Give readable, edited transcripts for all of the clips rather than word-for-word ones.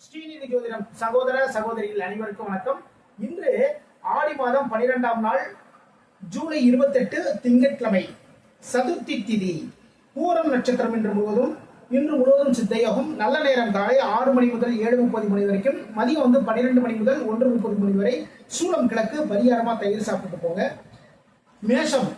ஸ்ரீநிதி ஜோதிடம் சகோதர சகோதரிகள் அனைவருக்கும் வணக்கம். இன்று ஆடி மாதம் 12ஆம் நாள் ஜூலை 28 திங்கட்கிழமை, சதுர்த்தி திதி, பூரம் நட்சத்திரம். இன்று முழுவதும் சித்தயோகம். நல்ல நேரம் காலை 6 மணி முதல் 7:30 மணி வரைக்கும், மதியம் 12 மணி முதல் 1:30 மணி வரை. சூலம் கிழக்கு, பரிகாரமா தயிர் சாப்பிட்டு போங்க. மேஷம்,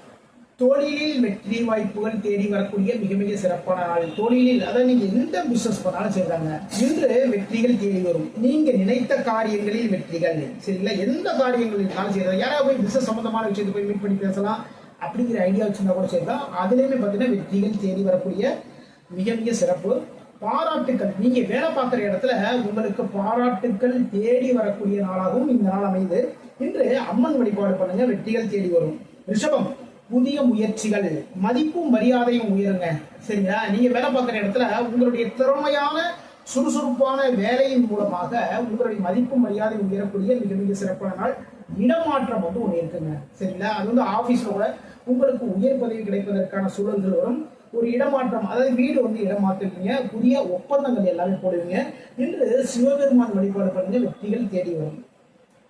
தொழிலில் வெற்றி வாய்ப்புகள் தேடி வரக்கூடிய மிக மிக சிறப்பான நாள். தொழிலில், அதாவது நீங்க எந்த பிசினஸ் பண்ணாலும் செய்றாங்க, இன்று வெற்றிகள் தேடி வரும். நீங்க நினைத்த காரியங்களில் வெற்றிகள். சரிங்களா? எந்த காரியங்களில் செய்யறாங்க, யாராவது போய் பிசினஸ் சம்பந்தமான விஷயத்தை போய் மீட் பண்ணி பேசலாம் அப்படிங்கிற ஐடியா வச்சிருந்தா கூட செய்யலாம். அதுலயுமே பார்த்தீங்கன்னா வெற்றிகள் தேடி வரக்கூடிய மிக மிக சிறப்பு. பாராட்டுக்கள், நீங்க வேலை பார்க்குற இடத்துல உங்களுக்கு பாராட்டுக்கள் தேடி வரக்கூடிய நாளாகவும் இந்த நாள் அமைது. இன்று அம்மன் வழிபாடு பண்ணுங்க, வெற்றிகள் தேடி வரும். ரிஷபம், புதிய முயற்சிகள், மதிப்பும் மரியாதையும் உயருங்க. சரிங்களா? நீங்க வேலை பார்க்குற இடத்துல உங்களுடைய திறமையான சுறுசுறுப்பான வேலையின் மூலமாக உங்களுடைய மதிப்பும் மரியாதையும் உயரக்கூடிய மிக மிக சிறப்பான நாள். இடமாற்றம் ஒன்று இருக்குங்க. சரிங்களா? அது ஆபீஸ்ல கூட உங்களுக்கு உயர் பதவி கிடைப்பதற்கான சூழல்கள் வரும். ஒரு இடமாற்றம், அதாவது வீடு இடமாற்றுவீங்க, புதிய ஒப்பந்தங்கள் எல்லாமே போடுவீங்க. இன்று சிவபெருமான் வழிபாடு பண்ணுங்க, வெற்றிகள் தேடி வரும்.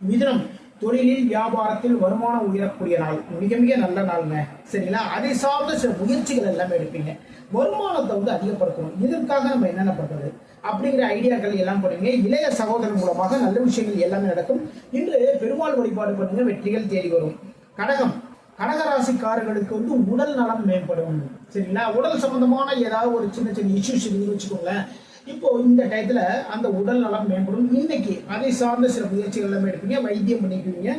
மிதுனம், தொழிலில் வியாபாரத்தில் வருமானம் உயரக்கூடிய நாள், மிக மிக நல்ல நாளுங்க. சரிங்களா? அதை சார்ந்த சில முயற்சிகள் எல்லாமே எடுப்பீங்க. வருமானத்தை அதிகப்படுத்தணும். இதற்காக நம்ம என்னென்ன பண்றது அப்படிங்கிற ஐடியாக்கள் எல்லாம் பண்ணுவீங்க. இளைய சகோதரன் மூலமாக நல்ல விஷயங்கள் எல்லாமே நடக்கும். இன்று பெருமாள் வழிபாடு பண்ணுங்க, வெற்றிகள் தேடி வரும். கடகம், கடகராசிக்காரர்களுக்கு உடல் நலம் மேம்படும். சரிங்களா? உடல் சம்பந்தமான ஏதாவது ஒரு சின்ன சின்ன இஷ்யூஸ் வச்சுக்கோங்களேன். இப்போ இந்த டயத்துல அந்த உடல் நலம் மேம்படும். இன்னைக்கு அதை சார்ந்த சில முயற்சிகள் எல்லாமே எடுப்பீங்க, வைத்தியம் பண்ணிக்குவீங்க.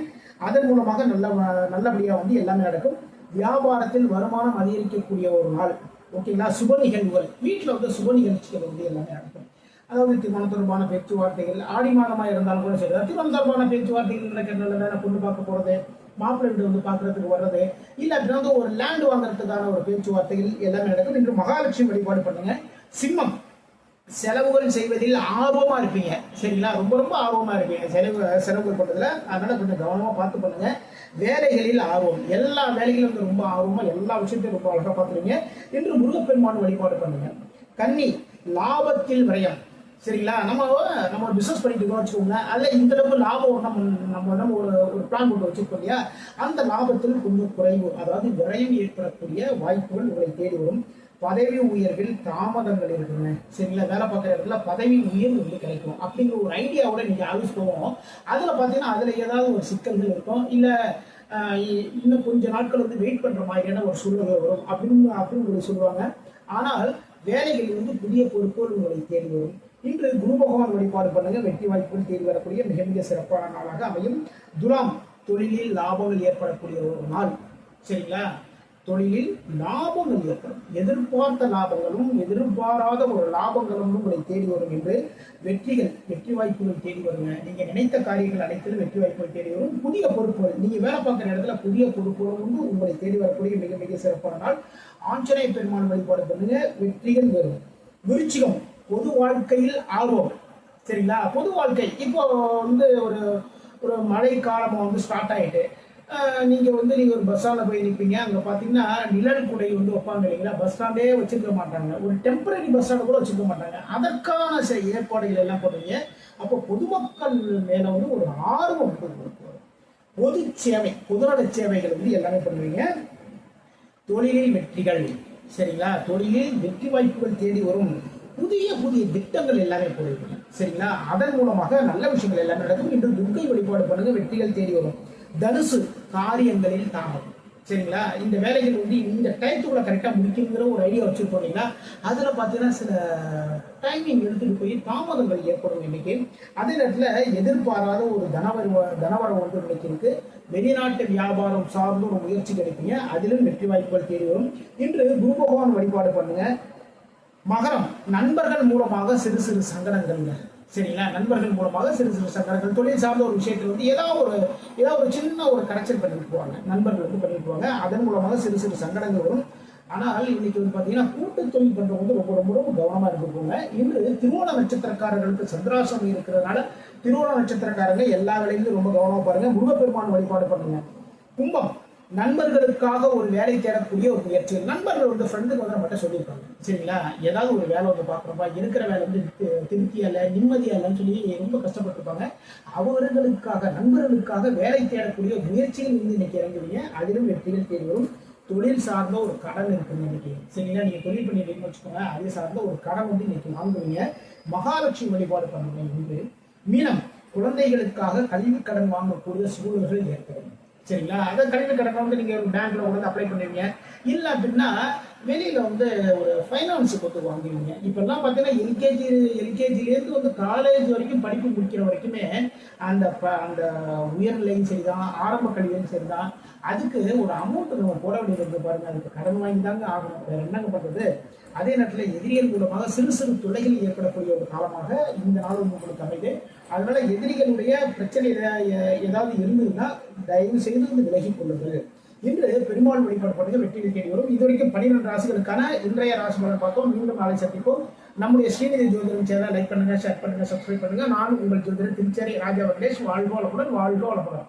அதன் மூலமாக நல்லபடியா எல்லாமே நடக்கும். வியாபாரத்தில் வருமானம் அதிகரிக்கக்கூடிய ஒரு நாள். ஓகேங்களா? சுப நிகழ்வுகள், வீட்டில் சுப நிகழ்ச்சிகள் எல்லாமே நடக்கும். அதாவது திருமணம் தொடர்பான பேச்சுவார்த்தைகள், ஆடி மாதமா இருந்தாலும் கூட சரி, திருமணம் தொடர்பான பேச்சுவார்த்தைகள் நடக்கிறதுல பொண்ணு பார்க்க போறது, மாப்பிள்ளை வீடு பார்க்கறதுக்கு வர்றது, இல்ல அப்படின்னா ஒரு லேண்ட் வாங்குறதுக்கான ஒரு பேச்சுவார்த்தைகள் எல்லாமே நடக்கும். இன்று மகாலட்சுமி வழிபாடு பண்ணுங்க. சிம்மம், செலவுகள் செய்வதில் ஆர்வமா இருப்பீங்க. சரிங்களா? ரொம்ப ரொம்ப ஆர்வமா இருப்பீங்க செலவுகள் பண்றதுல. அதனால கொஞ்சம் கவனமா பார்த்து பண்ணுங்க. வேலைகளில் ஆர்வம், எல்லா வேலைகளும் ரொம்ப ஆர்வமா எல்லா விஷயத்தையும் ரொம்ப அழகா பார்த்துருவீங்க. இன்று முருகப்பெருமான் வழிபாடு பண்ணுங்க. கன்னி, லாபத்தில் விரயம். சரிங்களா? நம்ம பிசினஸ் பண்ணிட்டு இருக்கோம் வச்சுக்கோங்க, அதுல இந்த அளவுக்கு லாபம் நம்ம ஒரு பிளான் போட்டு வச்சிருக்கோம் இல்லையா, அந்த லாபத்தில் கொஞ்சம் குறைவு, அதாவது விரயம் ஏற்படக்கூடிய வாய்ப்புகள் உங்களை தேடி வரும். பதவி உயர்வில் தாமதங்கள் இருக்குங்க. சரிங்களா? வேலை பார்க்குற இடத்துல பதவி உயர்வு கிடைக்கும் அப்படிங்கிற ஒரு ஐடியாவோட நீங்க ஆலோசிச்சு போவோம். அதுல பாத்தீங்கன்னா அதுல ஏதாவது ஒரு சிக்கல்கள் இருக்கும், இல்ல இன்னும் கொஞ்ச நாட்கள் வெயிட் பண்ற மாதிரியான ஒரு சூழ்நிலை வரும் அப்படின்னு சொல்லுவாங்க. ஆனால் வேலைகளில் புதிய பொறுப்புகள் உங்களை தேடி வரும். இன்று குரு பகவான் வழிபாடு பண்ணுங்க, வெற்றி வாய்ப்புகள் தேடி வரக்கூடிய மிக மிக சிறப்பான நாளாக அமையும். துலாம், தொழிலில் லாபங்கள் ஏற்படக்கூடிய ஒரு நாள். சரிங்களா? தொழிலில் லாபங்கள் ஏற்படும். எதிர்பார்த்த லாபங்களும் எதிர்பாராத ஒரு லாபங்களும் உங்களை தேடி வரும். என்று வெற்றி வாய்ப்புகள் தேடி வருங்க. நீங்க நினைத்த காரியங்கள் அனைத்திலும் வெற்றி வாய்ப்புகள் தேடி வரும். புதிய பொறுப்புகள், நீங்க வேலை பார்க்குற இடத்துல புதிய பொறுப்புகள் உங்களை தேடி வரக்கூடிய மிக மிக சிறப்பான நாள். ஆஞ்சநேய பெருமான் வழிபாடு பண்ணுங்க, வெற்றிகள் வரும். விருச்சிகம், பொது வாழ்க்கையில் ஆர்வம். சரிங்களா? பொது வாழ்க்கை இப்போ ஒரு மழை காலம் ஸ்டார்ட் ஆயிட்டு, நீங்க ஒரு பஸ் ஸ்டாண்ட்ல போய் நிற்பீங்க. அங்க பாத்தீங்கன்னா நிழல் குடை வைப்பாங்க இல்லைங்களா? பஸ் ஸ்டாண்டே வச்சிருக்க மாட்டாங்க, ஒரு டெம்பரரி பஸ் ஸ்டாண்ட் கூட வச்சிருக்க மாட்டாங்க. அதற்கான ஏற்பாடுகள் எல்லாம் பண்ணுவீங்க. அப்போ பொதுமக்கள் மேல ஒரு ஆர்வம் பொது சேவை, பொதுநல சேவைகள் எல்லாமே பண்ணுவீங்க. தொழிலில் வெற்றிகள். சரிங்களா? தொழிலில் வெற்றி வாய்ப்புகள் தேடி வரும். புதிய புதிய திட்டங்கள் எல்லாமே போடுவீங்க. சரிங்களா? அதன் மூலமாக நல்ல விஷயங்கள் எல்லாமே நடக்கும். இன்று துர்க்கை வழிபாடு பண்ணுங்க, வெற்றிகள் தேடி வரும். தனுசு, காரியங்களில் தாமதம். சரிங்களா? இந்த வேலைகள் இந்த டயத்துக்குள்ள கரெக்டா முடிக்குங்கிற ஒரு ஐடியா வச்சிருக்கோம் இல்லைங்களா, அதுல பாத்தீங்கன்னா சில டைமிங் எடுத்துட்டு போய் தாமதங்கள் ஏற்படும் இன்னைக்கு. அதே நேரத்துல எதிர்பாராத ஒரு தனவரம் இன்னைக்கு இருக்கு. வெளிநாட்டு வியாபாரம் சார்ந்து ஒரு முயற்சி கிடைப்பீங்க, அதிலும் வெற்றி வாய்ப்புகள் தேடி வரும். இன்று குரு பகவான் வழிபாடு பண்ணுங்க. மகரம், நண்பர்கள் மூலமாக சிறு சிறு சங்கடங்கள்ங்க. சரிங்களா? நண்பர்கள் மூலமாக சிறு சிறு சங்கடங்கள், தொழில் சார்ந்த ஒரு விஷயத்தில் ஏதாவது ஒரு சின்ன ஒரு கரெக்ஷன் பண்ணிட்டு போவாங்க, நண்பர்கள் பண்ணிட்டு போவாங்க. அதன் மூலமாக சிறு சிறு சங்கடங்கள் வரும். ஆனால் இன்னைக்கு பாத்தீங்கன்னா கூட்டு தொழில் பண்றவங்க ரொம்ப ரொம்ப ரொம்ப கவனமா இருந்துக்கோங்க. இன்று திருவோண நட்சத்திரக்காரர்களுக்கு சந்திராசிரமம் இருக்கிறதுனால திருவோண நட்சத்திரக்காரங்க எல்லா வேலையிலும் ரொம்ப கவனமா பாருங்க. முருகப்பெருமான் வழிபாடு பண்ணுங்க. கும்பம், நண்பர்களுக்காக ஒரு வேலை தேடக்கூடிய ஒரு முயற்சி. நண்பர்கள் வந்து ஃப்ரெண்டுக்கு வந்து நம்மகிட்ட சொல்லியிருப்பாங்க, சரிங்களா, ஏதாவது ஒரு வேலை வந்து பார்க்குறோம்ப்பா, இருக்கிற வேலை வந்து திருப்தியா இல்லை, நிம்மதியா இல்லைன்னு சொல்லி ரொம்ப கஷ்டப்பட்டிருப்பாங்க. அவர்களுக்காக, நண்பர்களுக்காக வேலை தேடக்கூடிய முயற்சிகள் வந்து இன்னைக்கு இறங்குவீங்க. அதிலும் வெற்றிகள் தேடி வரும். தொழில் சார்ந்த ஒரு கடன் இருக்குன்னு இன்னைக்கு, சரிங்களா, நீங்க தொழில் பண்ணிட்டு வச்சுக்கோங்க, அதே சார்ந்த ஒரு கடன் வந்து இன்னைக்கு வாங்குவீங்க. மகாலட்சுமி வழிபாடு பண்ணுங்க என்று. மீனம், குழந்தைகளுக்காக கல்வி கடன் வாங்கக்கூடிய சூழல்கள் ஏற்படும், சரிங்களா. அதை கல்வி கடன் வந்து நீங்க ஒரு பேங்க்ல வந்து அப்ளை பண்ணுவீங்க. இல்லை அப்படின்னா வெளியில வந்து ஒரு ஃபைனான்ஸுக்கு வந்து வாங்குவீங்க. இப்பெல்லாம் பார்த்தீங்கன்னா எல்கேஜிலேருந்து வந்து காலேஜ் வரைக்கும் படிப்பு முடிக்கிற வரைக்குமே அந்த உயர்நிலையும் சரிதான், ஆரம்ப கல்வியும் சரிதான், அதுக்கு ஒரு அமௌண்ட் நம்ம போட வேண்டியது இருக்கு பாருங்க. அதுக்கு கடன் வாங்கி தாங்க ஆகணும், வேற என்னங்க பண்றது. அதே நேரத்தில் எதிரிகள் மூலமாக சிறு சிறு தொல்லைகள் ஏற்படக்கூடிய ஒரு காலமாக இந்த நாள் உங்களுக்கு அமைது. அதனால எதிரிகளுடைய பிரச்சனை ஏதாவது இருந்ததுன்னா தயவு செய்து வந்து விலகிக் கொள்ளுங்கள். இன்று பெருமாள் வழிபாடு பண்ணுங்க, வெற்றியை தேடி வரும். இதுவரைக்கும் 12 ராசிகளுக்கான இன்றைய ராசி பலன் பார்த்தோம். மீண்டும் நாளை சந்திப்போம். நம்முடைய ஸ்ரீநிதி ஜோதிடம் சேனலை லைக் பண்ணுங்க, ஷேர் பண்ணுங்க, சப்ஸ்கிரைப் பண்ணுங்க. நான் உங்கள் ஜோதிடர் திருச்சேரி ராஜா வெங்கடேஷ். வாழ்க வளமுடன், வாழ்க வளமுடன்.